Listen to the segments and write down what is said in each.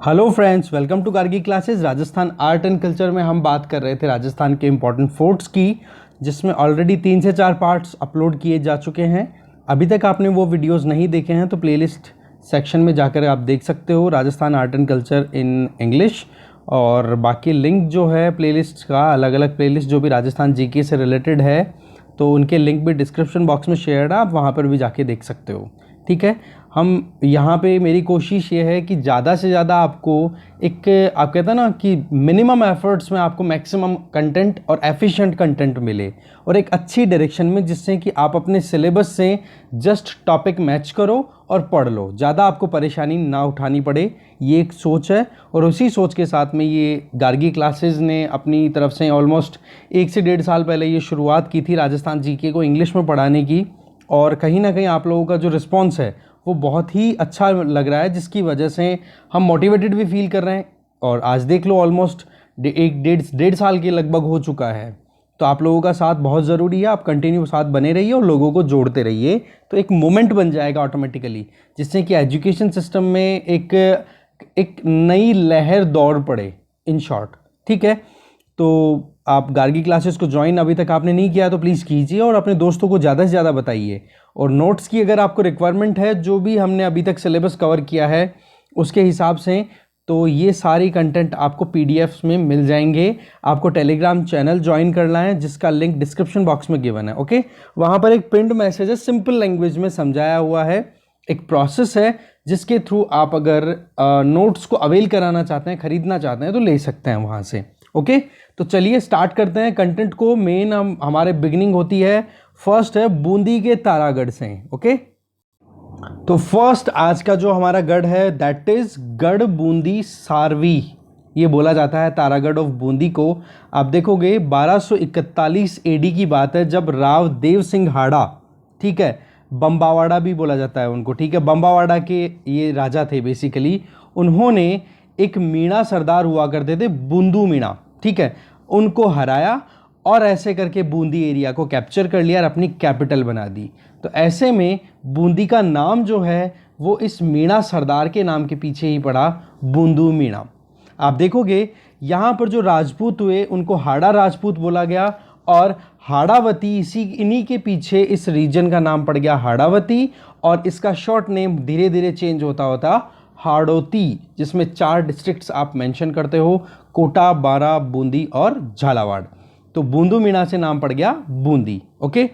Hello friends, welcome to Gargi classes. Rajasthan art and culture में हम बात कर रहे थे राजस्थान के इम्पॉर्टेंट फोर्ट्स की, जिसमें ऑलरेडी 3 से 4 पार्ट्स अपलोड किए जा चुके हैं। अभी तक आपने वो वीडियोस नहीं देखे हैं तो प्लेलिस्ट सेक्शन में जाकर आप देख सकते हो, Rajasthan art and culture in English. और बाकी लिंक जो है प्लेलिस्ट का, अलग अलग प्लेलिस्ट जो भी राजस्थान जीके से रिलेटेड है, तो उनके लिंक भी डिस्क्रिप्शन बॉक्स में शेयर है, आप वहाँ पर भी जाके देख सकते हो। ठीक है, हम यहाँ पे मेरी कोशिश ये है कि ज़्यादा से ज़्यादा आपको एक, आप कहते हैं ना कि मिनिमम एफर्ट्स में आपको मैक्सिमम कंटेंट और एफिशिएंट कंटेंट मिले, और एक अच्छी डायरेक्शन में, जिससे कि आप अपने सिलेबस से जस्ट टॉपिक मैच करो और पढ़ लो, ज़्यादा आपको परेशानी ना उठानी पड़े। ये एक सोच है, और उसी सोच के साथ में ये गार्गी क्लासेस ने अपनी तरफ से ऑलमोस्ट 1 से 1.5 साल पहले ये शुरुआत की थी राजस्थान जीके को इंग्लिश में पढ़ाने की। और कहीं ना कहीं आप लोगों का जो रिस्पॉन्स है वो बहुत ही अच्छा लग रहा है, जिसकी वजह से हम मोटिवेटेड भी फील कर रहे हैं। और आज देख लो, ऑलमोस्ट 1.5 साल के लगभग हो चुका है। तो आप लोगों का साथ बहुत ज़रूरी है, आप कंटिन्यू साथ बने रहिए और लोगों को जोड़ते रहिए, तो एक मोमेंट बन जाएगा ऑटोमेटिकली, जिससे कि एजुकेशन सिस्टम में एक नई लहर दौड़ पड़े, इन शॉर्ट। ठीक है, तो आप गार्गी क्लासेस को ज्वाइन अभी तक आपने नहीं किया तो प्लीज़ कीजिए, और अपने दोस्तों को ज़्यादा से ज़्यादा बताइए। और नोट्स की अगर आपको रिक्वायरमेंट है, जो भी हमने अभी तक सिलेबस कवर किया है उसके हिसाब से, तो ये सारी कंटेंट आपको पीडीएफ्स में मिल जाएंगे। आपको टेलीग्राम चैनल ज्वाइन करना है, जिसका लिंक डिस्क्रिप्शन बॉक्स में गिवन है। ओके, वहाँ पर एक पिंड मैसेज है, सिंपल लैंग्वेज में समझाया हुआ है, एक प्रोसेस है जिसके थ्रू आप अगर नोट्स को अवेल कराना चाहते हैं, खरीदना चाहते हैं, तो ले सकते हैं वहाँ से। ओके, तो चलिए स्टार्ट करते हैं कंटेंट को। मेन हमारे बिगिनिंग होती है, फर्स्ट है बूंदी के तारागढ़ से। ओके, तो फर्स्ट आज का जो हमारा गढ़ है दैट इज गढ़ बूंदी सारवी। ये बोला जाता है तारागढ़ ऑफ बूंदी को। आप देखोगे 1241 एडी की बात है, जब राव देव सिंह हाड़ा, ठीक है, बम्बावाड़ा भी बोला जाता है उनको, ठीक है, बम्बावाड़ा के ये राजा थे बेसिकली। उन्होंने एक मीणा सरदार हुआ करते थे, बूंदू मीणा, ठीक है, उनको हराया और ऐसे करके बूंदी एरिया को कैप्चर कर लिया और अपनी कैपिटल बना दी। तो ऐसे में बूंदी का नाम जो है वो इस मीणा सरदार के नाम के पीछे ही पड़ा, बूंदू मीणा। आप देखोगे यहाँ पर जो राजपूत हुए उनको हाड़ा राजपूत बोला गया, और हाड़ावती इन्हीं के पीछे इस रीजन का नाम पड़ गया हाड़ावती, और इसका शॉर्ट नेम धीरे धीरे चेंज होता होता हाड़ौती, जिसमें 4 डिस्ट्रिक्ट्स आप मेंशन करते हो, कोटा, बारा, बूंदी और झालावाड़। तो बूंदू मीणा से नाम पड़ गया बूंदी। ओके,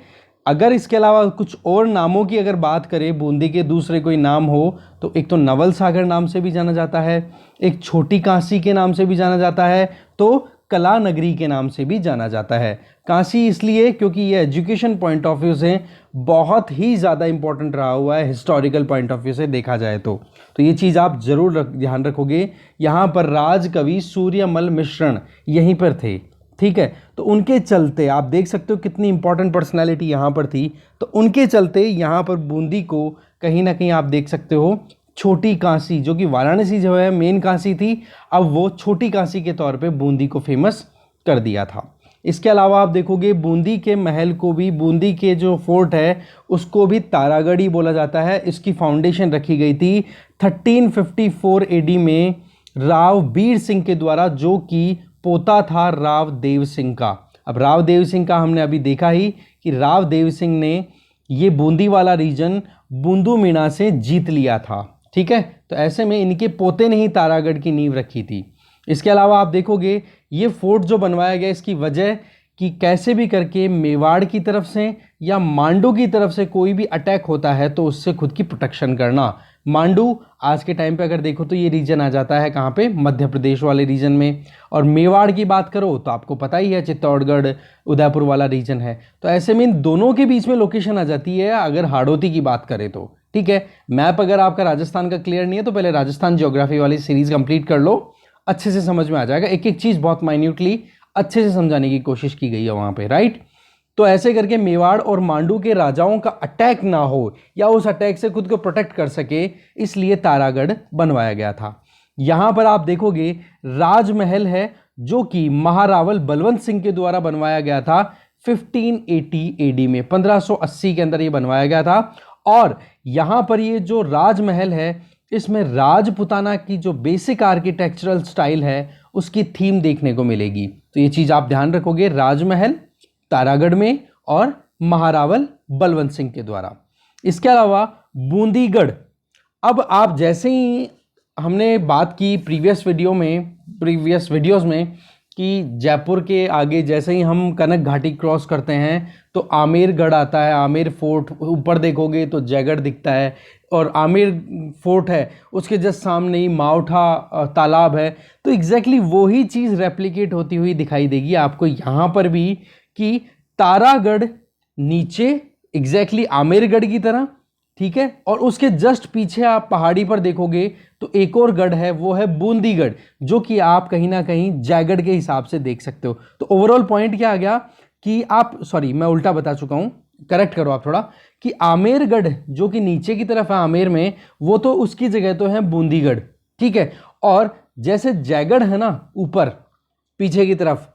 अगर इसके अलावा कुछ और नामों की अगर बात करें, बूंदी के दूसरे कोई नाम हो, तो एक तो नवल सागर नाम से भी जाना जाता है, एक छोटी काशी के नाम से भी जाना जाता है, तो कला नगरी के नाम से भी जाना जाता है। काशी इसलिए क्योंकि ये एजुकेशन पॉइंट ऑफ व्यू से बहुत ही ज़्यादा इंपॉर्टेंट रहा हुआ है, हिस्टोरिकल पॉइंट ऑफ व्यू से देखा जाए तो ये चीज़ आप ज़रूर ध्यान रखोगे। यहाँ पर राजकवि सूर्यमल मिश्रण यहीं पर थे, ठीक है, तो उनके चलते आप देख सकते हो कितनी इंपॉर्टेंट पर्सनैलिटी यहाँ पर थी। तो उनके चलते यहाँ पर बूंदी को कहीं ना कहीं आप देख सकते हो छोटी काशी, जो कि वाराणसी जो है मेन काशी थी, अब वो छोटी काशी के तौर पे बूंदी को फेमस कर दिया था। इसके अलावा आप देखोगे बूंदी के महल को भी, बूंदी के जो फोर्ट है उसको भी तारागढ़ ही बोला जाता है। इसकी फाउंडेशन रखी गई थी 1354 एडी में राव बीर सिंह के द्वारा, जो कि पोता था राव देव सिंह का। अब राव देव सिंह का हमने अभी देखा ही कि राव देव सिंह ने ये बूंदी वाला रीजन बूंदू मीणा से जीत लिया था, ठीक है, तो ऐसे में इनके पोते ने ही तारागढ़ की नींव रखी थी। इसके अलावा आप देखोगे ये फोर्ट जो बनवाया गया, इसकी वजह कि कैसे भी करके मेवाड़ की तरफ से या मांडू की तरफ से कोई भी अटैक होता है तो उससे खुद की प्रोटेक्शन करना। मांडू आज के टाइम पे अगर देखो तो ये रीजन आ जाता है कहाँ पे, मध्य प्रदेश वाले रीजन में। और मेवाड़ की बात करो तो आपको पता ही है चित्तौड़गढ़, उदयपुर वाला रीजन है। तो ऐसे में इन दोनों के बीच में लोकेशन आ जाती है अगर हाड़ौती की बात करें तो। ठीक है, मैप अगर आपका राजस्थान का क्लियर नहीं है तो पहले राजस्थान ज्योग्राफी वाली सीरीज कंप्लीट कर लो, अच्छे से समझ में आ जाएगा। एक एक चीज़ बहुत माइन्यूटली अच्छे से समझाने की कोशिश की गई है वहाँ पे, राइट। तो ऐसे करके मेवाड़ और मांडू के राजाओं का अटैक ना हो या उस अटैक से खुद को प्रोटेक्ट कर सके, इसलिए तारागढ़ बनवाया गया था। यहाँ पर आप देखोगे राजमहल है, जो कि महारावल बलवंत सिंह के द्वारा बनवाया गया था 1580 एडी में, 1580 के अंदर ये बनवाया गया था। और यहाँ पर ये जो राजमहल है इसमें राजपुताना की जो बेसिक आर्किटेक्चरल स्टाइल है उसकी थीम देखने को मिलेगी। तो ये चीज़ आप ध्यान रखोगे, राजमहल तारागढ़ में और महारावल बलवंत सिंह के द्वारा। इसके अलावा बूंदीगढ़, अब आप जैसे ही हमने बात की प्रीवियस वीडियोस में कि जयपुर के आगे जैसे ही हम कनक घाटी क्रॉस करते हैं तो आमेरगढ़ आता है, आमेर फोर्ट, ऊपर देखोगे तो जयगढ़ दिखता है और आमेर फोर्ट है, उसके जस्ट सामने ही मावठा तालाब है। तो एग्जैक्टली वही चीज़ रेप्लिकेट होती हुई दिखाई देगी आपको यहाँ पर भी कि तारागढ़ नीचे एग्जैक्टली आमेरगढ़ की तरह, ठीक है, और उसके जस्ट पीछे आप पहाड़ी पर देखोगे तो एक और गढ़ है, वो है बूंदीगढ़, जो कि आप कहीं ना कहीं जयगढ़ के हिसाब से देख सकते हो। तो ओवरऑल पॉइंट क्या आ गया कि आप, सॉरी मैं उल्टा बता चुका हूं, करेक्ट करो आप थोड़ा, कि आमेरगढ़ जो कि नीचे की तरफ है आमेर में, वो तो उसकी जगह तो है बूंदीगढ़, ठीक है। और जैसे जयगढ़ है ना ऊपर पीछे की तरफ,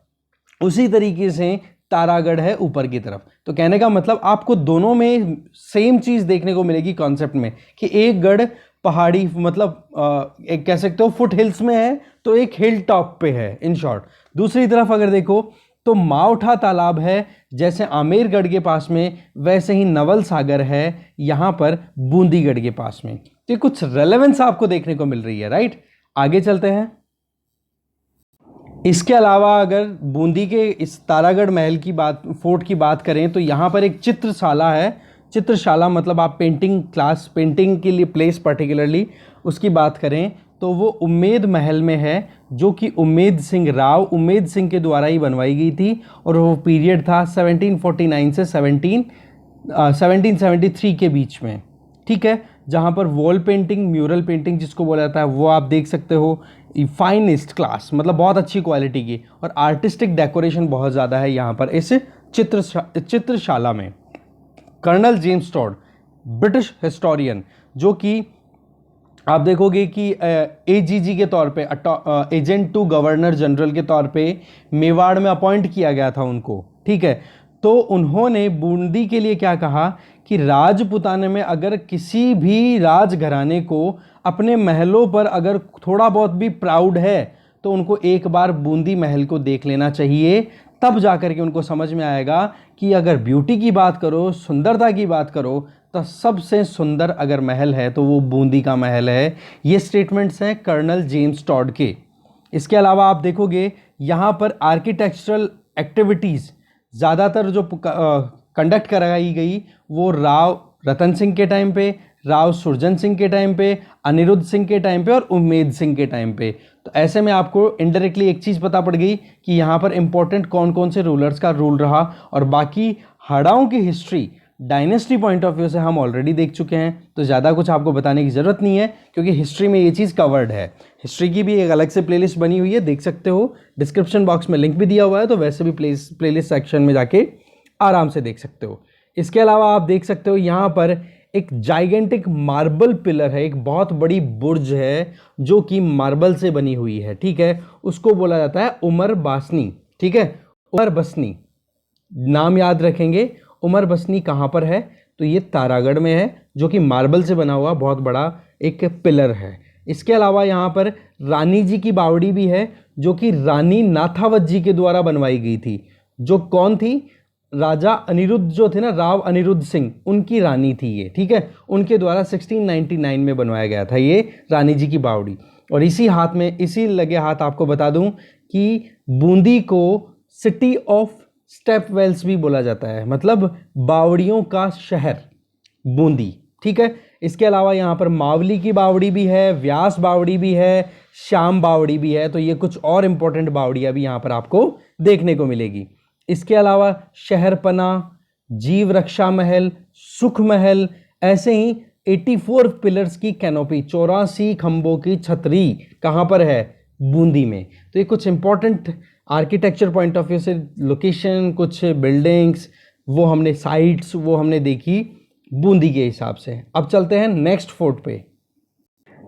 उसी तरीके से तारागढ़ है ऊपर की तरफ। तो कहने का मतलब आपको दोनों में सेम चीज देखने को मिलेगी कॉन्सेप्ट में, कि एक गढ़ पहाड़ी मतलब एक कह सकते हो फुट हिल्स में है, तो एक हिल टॉप पे है इन शॉर्ट। दूसरी तरफ अगर देखो तो मावठा तालाब है, जैसे आमेरगढ़ के पास में, वैसे ही नवल सागर है यहाँ पर बूंदीगढ़ के पास में। तो कुछ रेलेवेंस आपको देखने को मिल रही है, राइट। आगे चलते हैं। इसके अलावा अगर बूंदी के इस तारागढ़ महल की बात, फोर्ट की बात करें तो यहाँ पर एक चित्रशाला है। चित्रशाला मतलब आप पेंटिंग क्लास, पेंटिंग के लिए प्लेस पर्टिकुलरली उसकी बात करें तो वो उम्मेद महल में है, जो कि उम्मेद सिंह, राव उम्मेद सिंह के द्वारा ही बनवाई गई थी। और वो पीरियड था 1749 से 1773 के बीच में, ठीक है। जहाँ पर वॉल पेंटिंग, म्यूरल पेंटिंग जिसको बोला जाता है, वो आप देख सकते हो, फाइनिस्ट क्लास, मतलब बहुत अच्छी क्वालिटी की, और आर्टिस्टिक डेकोरेशन बहुत ज़्यादा है यहाँ पर इस चित्रशाला में। Colonel James Tod, British historian, जो कि आप देखोगे कि एजीजी के तौर पे, एजेंट टू गवर्नर जनरल के तौर पे मेवाड़ में अपॉइंट किया गया था उनको, ठीक है। तो उन्होंने बूंदी के लिए क्या कहा कि राजपुताने में अगर किसी भी राजघराने को अपने महलों पर अगर थोड़ा बहुत भी प्राउड है तो उनको एक बार बूंदी महल को देख लेना चाहिए, तब जाकर के उनको समझ में आएगा कि अगर ब्यूटी की बात करो, सुंदरता की बात करो, तो सबसे सुंदर अगर महल है तो वो बूंदी का महल है। ये स्टेटमेंट्स हैं कर्नल जेम्स टॉड के। इसके अलावा आप देखोगे यहाँ पर आर्किटेक्चरल एक्टिविटीज़ ज़्यादातर जो कंडक्ट कराई गई वो राव रतन सिंह के टाइम पे, राव सुरजन सिंह के टाइम पे, अनिरुद्ध सिंह के टाइम पे और उम्मेद सिंह के टाइम पे। तो ऐसे में आपको इनडायरेक्टली एक चीज़ पता पड़ गई कि यहाँ पर इंपॉर्टेंट कौन कौन से रूलर्स का रूल रहा। और बाकी हड़ाओं की history dynasty point of view से हम ऑलरेडी देख चुके हैं, तो ज़्यादा कुछ आपको बताने की ज़रूरत नहीं है, क्योंकि हिस्ट्री में ये चीज़ कवर्ड है। हिस्ट्री की भी एक अलग से प्लेलिस्ट बनी हुई है, देख सकते हो, डिस्क्रिप्शन बॉक्स में लिंक भी दिया हुआ है, तो वैसे भी प्लेलिस्ट सेक्शन में जाके आराम से देख सकते हो। इसके अलावा आप देख सकते हो यहाँ पर एक जाइगेंटिक मार्बल पिलर है, एक बहुत बड़ी बुर्ज है जो कि मार्बल से बनी हुई है, ठीक है। उसको बोला जाता है उमर बासनी, ठीक है, उमर बसनी, नाम याद रखेंगे। उमर बसनी कहाँ पर है तो ये तारागढ़ में है, जो कि मार्बल से बना हुआ बहुत बड़ा एक पिलर है। इसके अलावा यहाँ पर रानी जी की बावड़ी भी है, जो कि रानी नाथावत जी के द्वारा बनवाई गई थी। जो कौन थी? राजा अनिरुद्ध जो थे ना, राव अनिरुद्ध सिंह, उनकी रानी थी ये, ठीक है। उनके द्वारा 1699 में बनवाया गया था ये रानी जी की बावड़ी। और इसी हाथ में, इसी लगे हाथ आपको बता दूं कि बूंदी को सिटी ऑफ स्टेप वेल्स भी बोला जाता है, मतलब बावड़ियों का शहर बूंदी, ठीक है। इसके अलावा यहाँ पर मावली की बावड़ी भी है, व्यास बावड़ी भी है, श्याम बावड़ी भी है। तो ये कुछ और इंपॉर्टेंट बावड़ियाँ भी यहाँ पर आपको देखने को मिलेगी। इसके अलावा शहरपना, जीव रक्षा महल, सुख महल, ऐसे ही 84 पिलर्स की कैनोपी, 84 खंभों की छतरी कहाँ पर है? बूंदी में। तो ये कुछ important architecture point of view से लोकेशन, कुछ बिल्डिंग्स, वो हमने साइट्स, वो हमने देखी बूंदी के हिसाब से। अब चलते हैं नेक्स्ट फोर्ट पे।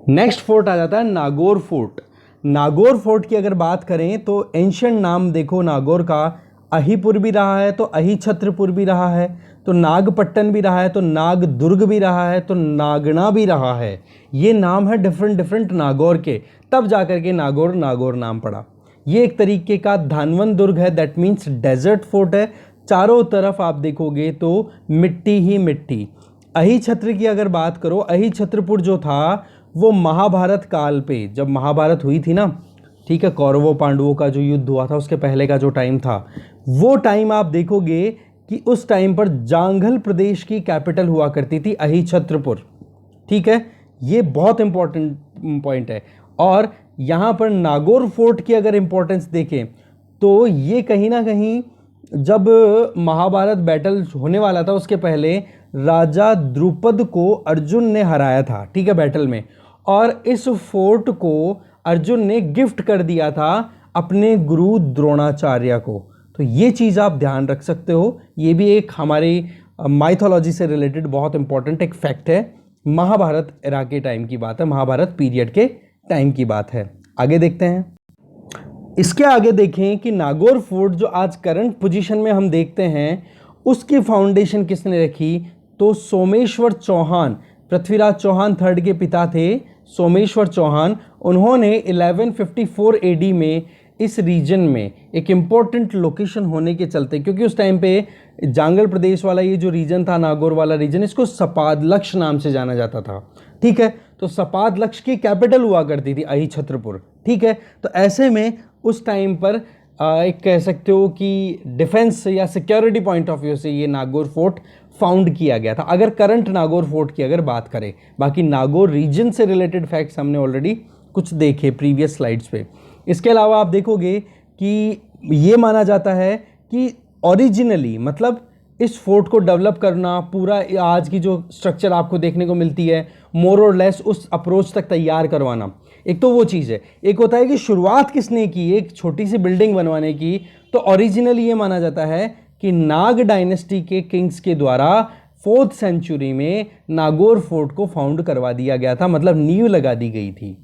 नेक्स्ट फोर्ट आ जाता है नागौर फोर्ट। नागौर फोर्ट की अगर बात करें तो एंशिएंट नाम देखो नागौर का अहीपुर भी रहा है तो अहीछत्रपुर भी रहा है, तो नागपट्टन भी रहा है तो नागदुर्ग भी रहा है, तो नागना भी रहा है। ये नाम है डिफरेंट डिफरेंट नागौर के, तब जाकर के नागौर नागौर नाम पड़ा। ये एक तरीके का धानवन दुर्ग है, दैट मीन्स डेजर्ट फोर्ट है। चारों तरफ आप देखोगे तो मिट्टी ही मिट्टी। अहीछत्र की अगर बात करो, अहीछत्रपुर जो था वो महाभारत काल पे, जब महाभारत हुई थी ना, ठीक है, कौरवों पांडवों का जो युद्ध हुआ था उसके पहले का जो टाइम था, वो टाइम आप देखोगे कि उस टाइम पर जांघल प्रदेश की कैपिटल हुआ करती थी अहीछत्रपुर। ठीक है, ये बहुत इंपॉर्टेंट पॉइंट है। और यहाँ पर नागौर फोर्ट की अगर इंपॉर्टेंस देखें तो ये कहीं ना कहीं जब महाभारत बैटल होने वाला था उसके पहले राजा द्रुपद को अर्जुन ने हराया था, ठीक है, बैटल में, और इस फोर्ट को अर्जुन ने गिफ्ट कर दिया था अपने गुरु द्रोणाचार्य को। तो ये चीज़ आप ध्यान रख सकते हो, ये भी एक हमारी माइथोलॉजी से रिलेटेड बहुत इंपॉर्टेंट एक फैक्ट है। महाभारत एरा के टाइम की बात है, महाभारत पीरियड के टाइम की बात है। आगे देखते हैं। इसके आगे देखें कि नागौर फोर्ट जो आज करंट पोजीशन में हम देखते हैं उसकी फाउंडेशन किसने रखी, तो सोमेश्वर चौहान, पृथ्वीराज चौहान थर्ड के पिता थे सोमेश्वर चौहान। उन्होंने 1154 एडी में इस रीजन में एक इम्पॉर्टेंट लोकेशन होने के चलते, क्योंकि उस टाइम पे जांगल प्रदेश वाला ये जो रीजन था, नागौर वाला रीजन, इसको सपादलक्ष नाम से जाना जाता था। ठीक है, तो सपादलक्ष की कैपिटल हुआ करती थी अहीछत्रपुर। ठीक है, तो ऐसे में उस टाइम पर एक कह सकते हो कि डिफेंस या सिक्योरिटी पॉइंट ऑफ व्यू से ये नागौर फोर्ट फाउंड किया गया था, अगर करंट नागौर फोर्ट की अगर बात करें। बाकी नागौर रीजन से रिलेटेड फैक्ट्स हमने ऑलरेडी कुछ देखे प्रीवियस स्लाइड्स पे। इसके अलावा आप देखोगे कि ये माना जाता है कि ओरिजिनली, मतलब इस फोर्ट को डेवलप करना, पूरा आज की जो स्ट्रक्चर आपको देखने को मिलती है मोर और लेस उस अप्रोच तक तैयार करवाना, एक तो वो चीज़ है। एक होता है कि शुरुआत किसने की एक छोटी सी बिल्डिंग बनवाने की, तो ओरिजिनली ये माना जाता है कि नाग डायनेस्टी के किंग्स के द्वारा 4th सेंचुरी में नागौर फोर्ट को फाउंड करवा दिया गया था, मतलब नींव लगा दी गई थी।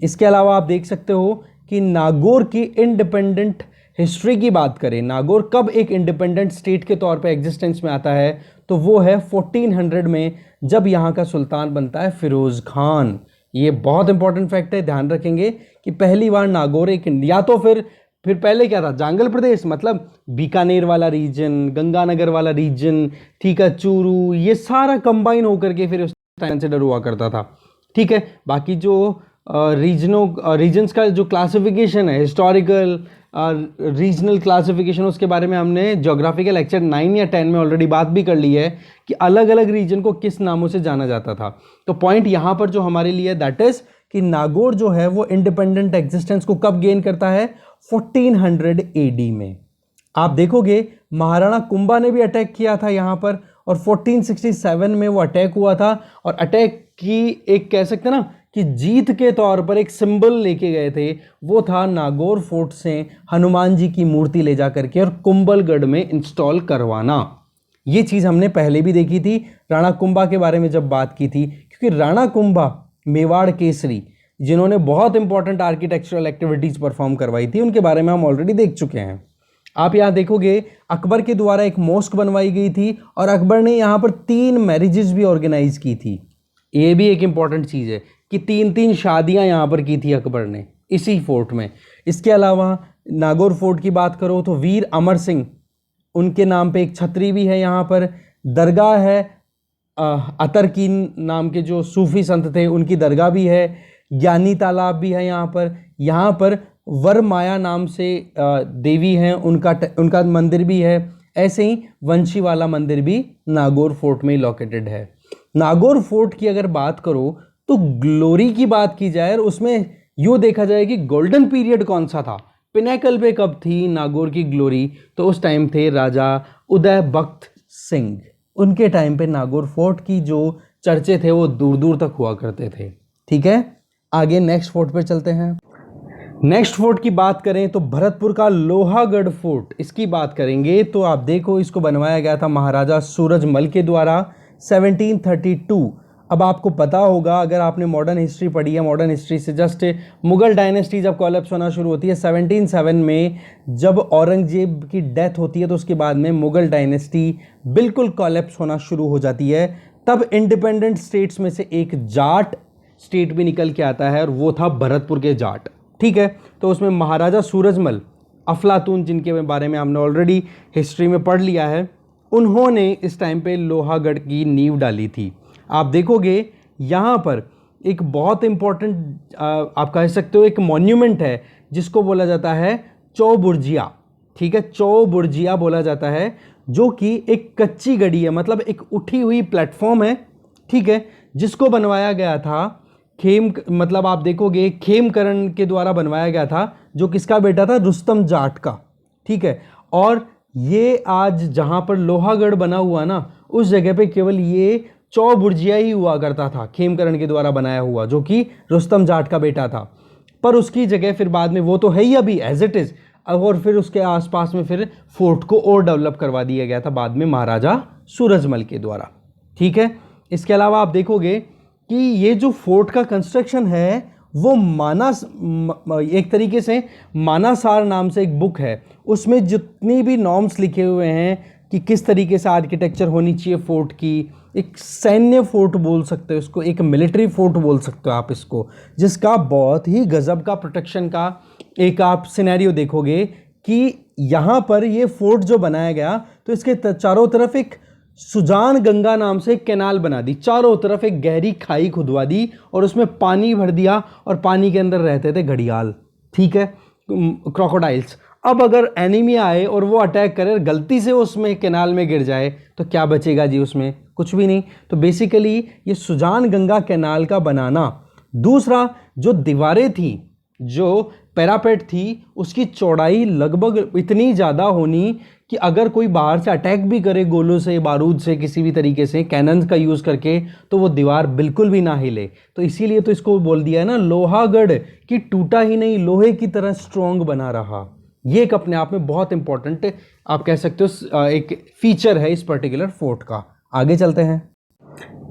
इसके अलावा आप देख सकते हो कि नागौर की इंडिपेंडेंट हिस्ट्री की बात करें, नागौर कब एक इंडिपेंडेंट स्टेट के तौर पे एग्जिस्टेंस में आता है, तो वो है 1400 में, जब यहाँ का सुल्तान बनता है फिरोज खान। ये बहुत इंपॉर्टेंट फैक्ट है, ध्यान रखेंगे कि पहली बार नागौर एक, या तो फिर पहले क्या था, जांगल प्रदेश, मतलब बीकानेर वाला रीजन, गंगानगर वाला रीजन, ठीक है, चूरू, ये सारा कंबाइन होकर के फिर उस टाइम कंसिडर हुआ करता था। ठीक है, बाकी जो रीजन्स का जो क्लासिफिकेशन है, हिस्टोरिकल रीजनल क्लासिफिकेशन, उसके बारे में हमने ज्योग्राफिकल लेक्चर 9 या 10 में ऑलरेडी बात भी कर ली है कि अलग अलग रीजन को किस नामों से जाना जाता था। तो पॉइंट यहाँ पर जो हमारे लिए दैट इज कि नागौर जो है वो इंडिपेंडेंट एग्जिस्टेंस को कब गेन करता है, 1400 एडी में। आप देखोगे महाराणा कुंभा ने भी अटैक किया था यहाँ पर, और 1467 में वो अटैक हुआ था, और अटैक की एक कह सकते ना कि जीत के तौर पर एक सिंबल लेके गए थे, वो था नागौर फोर्ट से हनुमान जी की मूर्ति ले जा करके और कुंभलगढ़ में इंस्टॉल करवाना। ये चीज़ हमने पहले भी देखी थी राणा कुंभा के बारे में जब बात की थी, क्योंकि राणा कुंभा मेवाड़ केसरी जिन्होंने बहुत इंपॉर्टेंट आर्किटेक्चरल एक्टिविटीज़ परफॉर्म करवाई थी, उनके बारे में हम ऑलरेडी देख चुके हैं। आप यहाँ देखोगे अकबर के द्वारा एक मॉस्क बनवाई गई थी, और अकबर ने यहाँ पर 3 मैरिजेस भी ऑर्गेनाइज की थी। ये भी एक इंपॉर्टेंट चीज़ है कि 3 शादियाँ यहाँ पर की थी अकबर ने इसी फोर्ट में। इसके अलावा नागौर फोर्ट की बात करो तो वीर अमर सिंह, उनके नाम पे एक छतरी भी है यहाँ पर, दरगाह है, अतर की नाम के जो सूफी संत थे उनकी दरगाह भी है, ज्ञानी तालाब भी है यहाँ पर वरमाया नाम से देवी हैं, उनका मंदिर भी है। ऐसे ही वंशी वाला मंदिर भी नागौर फोर्ट में लोकेटेड है। नागौर फोर्ट की अगर बात करो तो ग्लोरी की बात की जाए और उसमें यूँ देखा जाए कि गोल्डन पीरियड कौन सा था, पिनेकल पे कब थी नागौर की ग्लोरी, तो उस टाइम थे राजा उदय बख्त सिंह। उनके टाइम पे नागौर फोर्ट की जो चर्चे थे वो दूर दूर तक हुआ करते थे। ठीक है, आगे नेक्स्ट फोर्ट पे चलते हैं। नेक्स्ट फोर्ट की बात करें तो भरतपुर का लोहागढ़ फोर्ट, इसकी बात करेंगे तो आप देखो इसको बनवाया गया था महाराजा सूरजमल के द्वारा 1732 अब आपको पता होगा, अगर आपने मॉडर्न हिस्ट्री पढ़ी है, मॉडर्न हिस्ट्री से जस्ट मुगल डायनेस्टी जब कोलैप्स होना शुरू होती है 1707 में, जब औरंगजेब की डेथ होती है, तो उसके बाद में मुगल डायनेस्टी बिल्कुल कोलैप्स होना शुरू हो जाती है। तब इंडिपेंडेंट स्टेट्स में से एक जाट स्टेट भी निकल के आता है, और वो था भरतपुर के जाट। ठीक है, तो उसमें महाराजा सूरजमल, अफलातून, जिनके बारे में हमने ऑलरेडी हिस्ट्री में पढ़ लिया है, उन्होंने इस टाइम पे लोहागढ़ की नींव डाली थी। आप देखोगे यहाँ पर एक बहुत इम्पॉर्टेंट आप कह सकते हो एक मॉन्यूमेंट है, जिसको बोला जाता है चौबुर्जिया। ठीक है, चौबुर्जिया बोला जाता है, जो कि एक कच्ची गढ़ी है, मतलब एक उठी हुई प्लेटफॉर्म है। ठीक है, जिसको बनवाया गया था मतलब आप देखोगे खेमकरण के द्वारा बनवाया गया था, जो किसका बेटा था, रुस्तम जाट का। ठीक है, और ये आज जहाँ पर लोहागढ़ बना हुआ ना, उस जगह पे केवल ये चौबुर्जिया ही हुआ करता था, खेमकरण के द्वारा बनाया हुआ, जो कि रुस्तम जाट का बेटा था। पर उसकी जगह फिर बाद में, वो तो है ही अभी एज इट इज़, और फिर उसके आसपास में फिर फोर्ट को और डेवलप करवा दिया गया था बाद में महाराजा सूरजमल के द्वारा। ठीक है, इसके अलावा आप देखोगे कि ये जो फोर्ट का कंस्ट्रक्शन है, वो मानस, एक तरीके से मानसार नाम से एक बुक है, उसमें जितनी भी नॉर्म्स लिखे हुए हैं कि किस तरीके से आर्किटेक्चर होनी चाहिए फोर्ट की, एक सैन्य फोर्ट बोल सकते हो इसको, एक मिलिट्री फोर्ट बोल सकते हो आप इसको, जिसका बहुत ही गजब का प्रोटेक्शन का एक आप सिनेरियो देखोगे कि यहाँ पर ये फोर्ट जो बनाया गया, तो इसके चारों तरफ एक सुजान गंगा नाम से एक कैनाल बना दी, चारों तरफ एक गहरी खाई खुदवा दी, और उसमें पानी भर दिया, और पानी के अंदर रहते थे घड़ियाल। ठीक है, क्रोकोडाइल्स। अब अगर एनिमी आए और वो अटैक करे, गलती से उसमें कैनाल में गिर जाए, तो क्या बचेगा जी उसमें, कुछ भी नहीं। तो बेसिकली ये सुजान गंगा कैनाल का बनाना। दूसरा, जो दीवारें थी, जो पैरापेट थी, उसकी चौड़ाई लगभग इतनी ज़्यादा होनी कि अगर कोई बाहर से अटैक भी करे गोलों से, बारूद से, किसी भी तरीके से कैनन्स का यूज़ करके, तो वो दीवार बिल्कुल भी ना हिले। तो इसीलिए तो इसको बोल दिया है ना लोहागढ़, कि टूटा ही नहीं, लोहे की तरह स्ट्रॉन्ग बना रहा। ये एक अपने आप में बहुत इंपॉर्टेंट आप कह सकते हो एक फीचर है इस पर्टिकुलर फोर्ट का। आगे चलते हैं।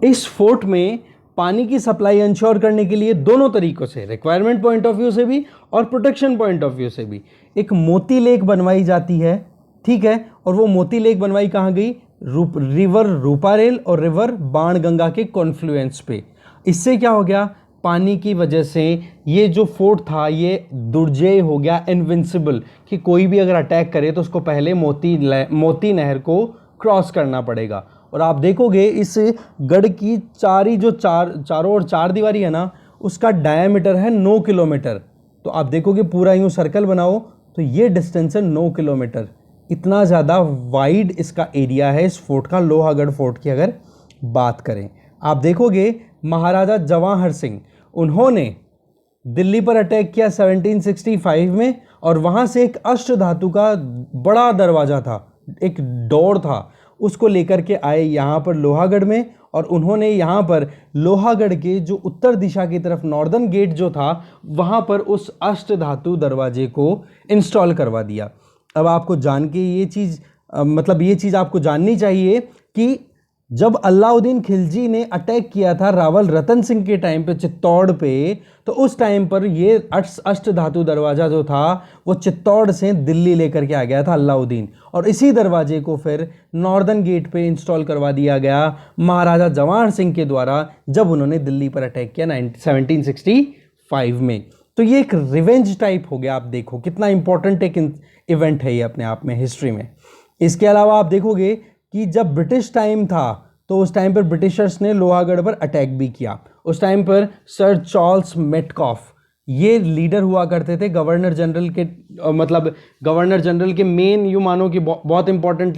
इस फोर्ट में पानी की सप्लाई इंश्योर करने के लिए दोनों तरीकों से, रिक्वायरमेंट पॉइंट ऑफ व्यू से भी और प्रोटेक्शन पॉइंट ऑफ व्यू से भी, एक मोती लेक बनवाई जाती है। ठीक है, और वो मोती लेक बनवाई कहाँ गई, रिवर रूपारेल और रिवर बाणगंगा के कॉन्फ्लुएंस पे। इससे क्या हो गया, पानी की वजह से ये जो फोर्ट था ये दुर्जय हो गया, इनविंसिबल, कि कोई भी अगर अटैक करे तो उसको पहले मोती नहर को क्रॉस करना पड़ेगा। और आप देखोगे इस गढ़ की चारों ओर चार दीवारी है ना, उसका डायमीटर है 9 किलोमीटर। तो आप देखोगे पूरा यूँ सर्कल बनाओ तो ये डिस्टेंस है 9 किलोमीटर। इतना ज़्यादा वाइड इसका एरिया है इस फोर्ट का, लोहागढ़ फोर्ट की अगर बात करें। आप देखोगे महाराजा जवाहर सिंह, उन्होंने दिल्ली पर अटैक किया 1765 में, और वहाँ से एक अष्ट धातु का बड़ा दरवाज़ा था, एक डोर था, उसको लेकर के आए यहाँ पर लोहागढ़ में, और उन्होंने यहाँ पर लोहागढ़ के जो उत्तर दिशा की तरफ नॉर्दर्न गेट जो था, वहाँ पर उस अष्ट धातु दरवाजे को इंस्टॉल करवा दिया। अब आपको जान के ये चीज़ मतलब ये चीज़ आपको जाननी चाहिए कि जब अलाउद्दीन खिलजी ने अटैक किया था रावल रतन सिंह के टाइम पे चित्तौड़ पे, तो उस टाइम पर ये अष्ट धातु दरवाज़ा जो था वो चित्तौड़ से दिल्ली लेकर के आ गया था अलाउद्दीन, और इसी दरवाजे को फिर नॉर्दर्न गेट पे इंस्टॉल करवा दिया गया महाराजा जवाहर सिंह के द्वारा, जब उन्होंने दिल्ली पर अटैक किया 1765 में। तो ये एक रिवेंज टाइप हो गया। आप देखो कितना इंपॉर्टेंट एक इवेंट है ये अपने आप में हिस्ट्री में। इसके अलावा आप देखोगे कि जब ब्रिटिश टाइम था तो उस टाइम पर ब्रिटिशर्स ने लोहागढ़ पर अटैक भी किया। उस टाइम पर सर चार्ल्स मेटकॉफ ये लीडर हुआ करते थे गवर्नर जनरल के, मतलब गवर्नर जनरल के मेन यू मानो कि बहुत इंपॉर्टेंट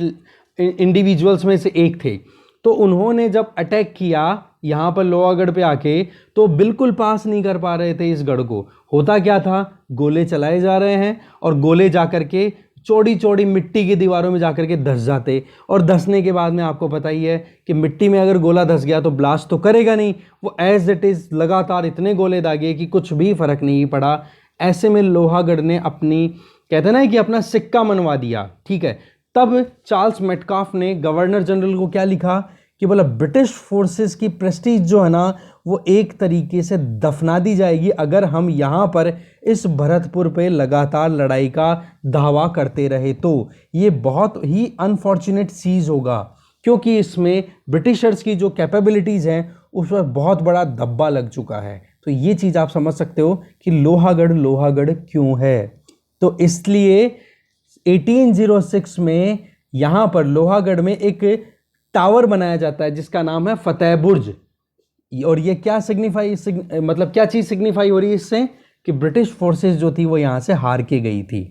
इंडिविजुअल्स में से एक थे। तो उन्होंने जब अटैक किया यहाँ पर लोहागढ़ पे आके, तो बिल्कुल पास नहीं कर पा रहे थे इस गढ़ को। होता क्या था, गोले चलाए जा रहे हैं और गोले जाकर के चौड़ी चौड़ी मिट्टी की दीवारों में जाकर के धंस जाते, और धंसने के बाद में आपको पता ही है कि मिट्टी में अगर गोला धंस गया तो ब्लास्ट तो करेगा नहीं, वो एज इट इज़ लगातार इतने गोले दागे कि कुछ भी फर्क नहीं पड़ा। ऐसे में लोहागढ़ ने अपनी, कहते ना कि अपना सिक्का मनवा दिया। ठीक है, तब चार्ल्स मेटकॉफ ने गवर्नर जनरल को क्या लिखा कि बोला ब्रिटिश फोर्सेस की प्रेस्टीज जो है ना वो एक तरीके से दफना दी जाएगी अगर हम यहाँ पर इस भरतपुर पे लगातार लड़ाई का दावा करते रहे। तो ये बहुत ही अनफॉर्चुनेट चीज़ होगा, क्योंकि इसमें ब्रिटिशर्स की जो कैपेबिलिटीज़ हैं उस पर बहुत बड़ा धब्बा लग चुका है। तो ये चीज़ आप समझ सकते हो कि लोहागढ़ लोहागढ़ क्यों है। तो इसलिए 1806 में यहाँ पर लोहागढ़ में एक टावर बनाया जाता है जिसका नाम है फतेह बुर्ज। और ये क्या मतलब क्या चीज़ सिग्निफाई हो रही है इससे, कि ब्रिटिश फोर्सेस जो थी वो यहाँ से हार के गई थी।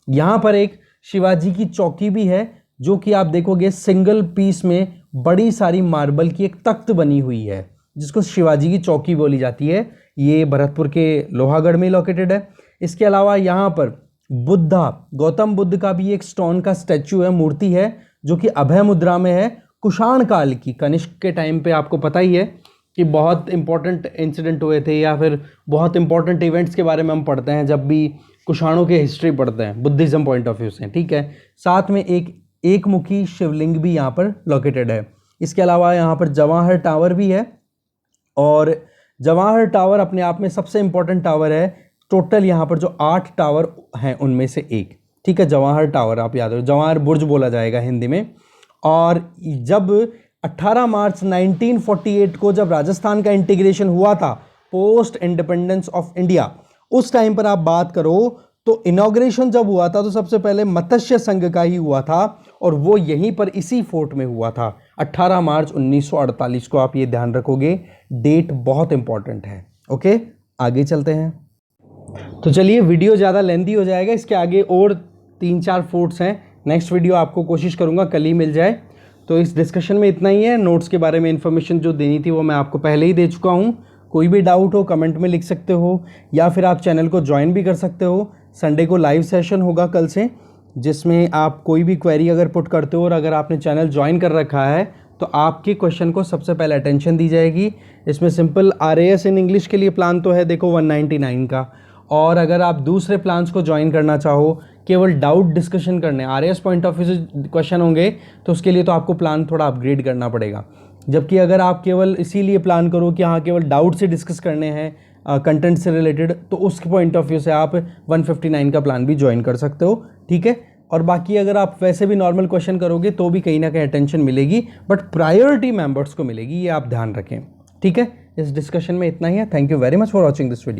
यहाँ पर एक शिवाजी की चौकी भी है जो कि आप देखोगे सिंगल पीस में बड़ी सारी मार्बल की एक तख्त बनी हुई है जिसको शिवाजी की चौकी बोली जाती है। ये भरतपुर के लोहागढ़ में लोकेटेड है। इसके अलावा यहाँ पर गौतम बुद्ध का भी एक स्टोन का स्टैचू है, मूर्ति है, जो कि अभय मुद्रा में है, कुषाण काल की, कनिष्क के टाइम पे। आपको पता ही है कि बहुत इंपॉर्टेंट इंसिडेंट हुए थे या फिर बहुत इंपॉर्टेंट इवेंट्स के बारे में हम पढ़ते हैं जब भी कुषाणों के हिस्ट्री पढ़ते हैं बुद्धिज्म पॉइंट ऑफ व्यू से, ठीक है। साथ में एक मुखी शिवलिंग भी यहाँ पर लोकेटेड है। इसके अलावा यहाँ पर जवाहर टावर भी है, और जवाहर टावर अपने आप में सबसे इंपॉर्टेंट टावर है। टोटल यहाँ पर जो 8 टावर हैं उनमें से एक, ठीक है, जवाहर टावर आप याद रखो, जवाहर बुर्ज बोला जाएगा हिंदी में। और जब 18 मार्च 1948 को जब राजस्थान का इंटीग्रेशन हुआ था पोस्ट इंडिपेंडेंस ऑफ इंडिया, उस टाइम पर आप बात करो तो इनॉग्रेशन जब हुआ था तो सबसे पहले मत्स्य संघ का ही हुआ था, और वो यहीं पर इसी फोर्ट में हुआ था 18 मार्च 1948 को। आप ये ध्यान रखोगे, डेट बहुत इंपॉर्टेंट है। ओके, आगे चलते हैं। तो चलिए, वीडियो ज़्यादा लेंथी हो जाएगा, इसके आगे और 3-4 फोर्ट्स हैं। नेक्स्ट वीडियो आपको कोशिश करूँगा कल ही मिल जाए। तो इस डिस्कशन में इतना ही है। नोट्स के बारे में इन्फॉर्मेशन जो देनी थी वो मैं आपको पहले ही दे चुका हूँ। कोई भी डाउट हो कमेंट में लिख सकते हो, या फिर आप चैनल को ज्वाइन भी कर सकते हो। संडे को लाइव सेशन होगा कल से, जिसमें आप कोई भी क्वेरी अगर पुट करते हो और अगर आपने चैनल ज्वाइन कर रखा है तो आपके क्वेश्चन को सबसे पहले अटेंशन दी जाएगी। इसमें सिंपल RAS इन इंग्लिश के लिए प्लान तो है देखो 199 का, और अगर आप दूसरे प्लान्स को ज्वाइन करना चाहो, केवल डाउट डिस्कशन करने RAS पॉइंट ऑफ व्यू से क्वेश्चन होंगे, तो उसके लिए तो आपको प्लान थोड़ा अपग्रेड करना पड़ेगा। जबकि अगर आप केवल इसीलिए प्लान करो कि हाँ केवल डाउट से डिस्कस करने हैं कंटेंट से रिलेटेड, तो उस पॉइंट ऑफ व्यू से आप 159 का प्लान भी ज्वाइन कर सकते हो, ठीक है। और बाकी अगर आप वैसे भी नॉर्मल क्वेश्चन करोगे तो भी कहीं ना कहीं अटेंशन मिलेगी, बट प्रायोरिटी मेंबर्स को मिलेगी, ये आप ध्यान रखें, ठीक है। इस डिस्कशन में इतना ही है। Thank you very much for watching this video.